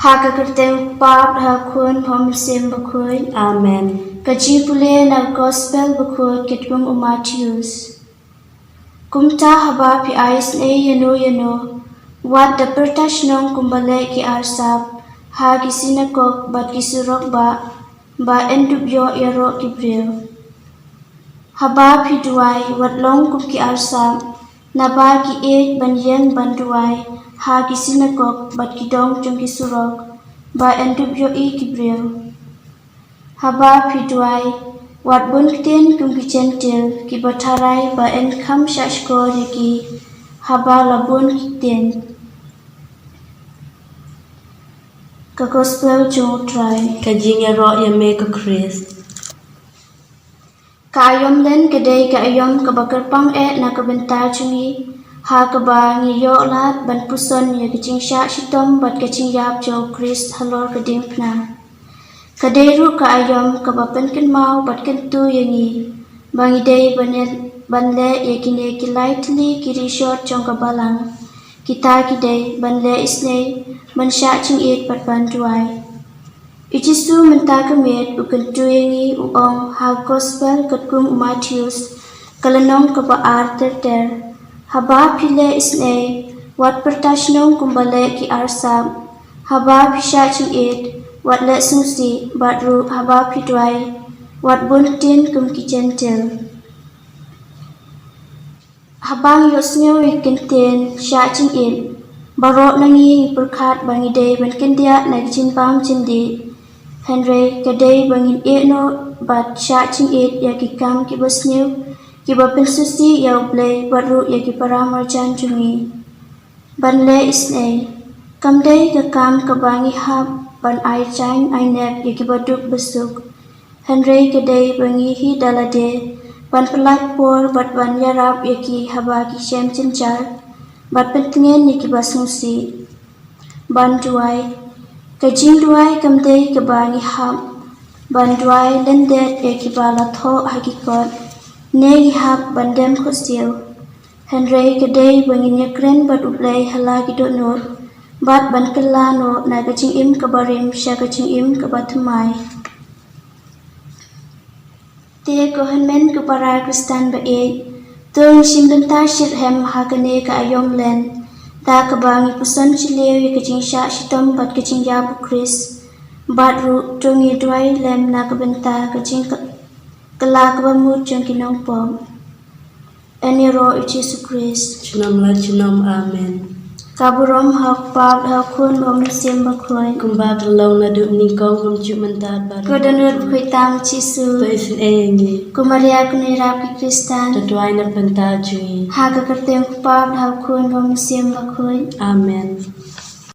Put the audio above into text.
Haka kerteng pap hakun pom sim bakui. Amen. Kaji pule na gospel bakui kitbum Matthews. Kumta haba pi ais ne yano wat da pertash nong kumbale ki arsap ha ki sinagog bat ki surok ba endubyo yaro ki bril. Haba pi duai wat long kum ki arsap na ba ki ek ban yen ban duai ha ki sinagog bat ki dong chung ki surok ba endubyo I ki bril. Haba pi duai wat bun kiten kum ki centil ki batarai ba en kam shashko ki haba labun kiten. Ka gospel jong try. Kajing ya ro ya me ka Chris. Ka ayom len kadai ka ayom ka bakar pang na ka bentar chungi ha ka ba ngiyo lat ban puson ya kaching sha shitom bat kaching yap jo Chris halor ka ding na. Kadai ru ka ayom ka ba pen ken mau bat ken tu yangi bangi day banle ya kine kilai tli kiri short chong ka balang. Kita kidai banle isne man sha ching it bat ban duai. Ichisu menta kamet bukan tuyengi uong ha gospel katkum Matthews kalanong kaba ter haba pile isne wat pertashnong kumbale ki arsam haba pisha ching it wat le sungsi batru haba pidwai wat buntin kum ki gentle. Habang yosnyo ikintin sha ching it barok nangi perkat bangi day ban kendia na chin pam chindi Henry kadai bangin no bat sha ching it ya ki kam ki basnew ki ba pensusi ya ublay baru ya ki paramar jan chungi banle isne kam day ka kam ka bangi hab ban ai chain ai nep ya ki baduk besuk Henry kadai bangi hi dalade ban pelak por bat ban yarap ya ki haba ki shem chinchar bat pentingen ya ki basungsi ban duai Kajing duai kamdei kabangi hab ban duai lendet ya kibala tho hakikot negi hab bandem khosil Henry kadai bangin yakren bat uplay hala gidonot bat ban kelano na kajing im kabarim sya kajing im kabatumai te kohenmen kapara kristan ba tung simdenta shit hem hakane ka ayom len ta kabangi pusan chilew ya kaching sha shitom bat kaching yabu Chris bat ru tungi duai lem na kabenta kaching kala kabamut chung kinong pom eniro Jesus Christ Chinam la chinam amen. kaburom hak pap hak kun bom sim bakhoi Kumba kalong na du ni kong kum chu mentar bar. kodanut khuitam chisu To isin engi. kumaria kunirap ki kristan Tatuai na pentar chui. ha ka kerteng pap hak kun bom sim bakhoi Amen.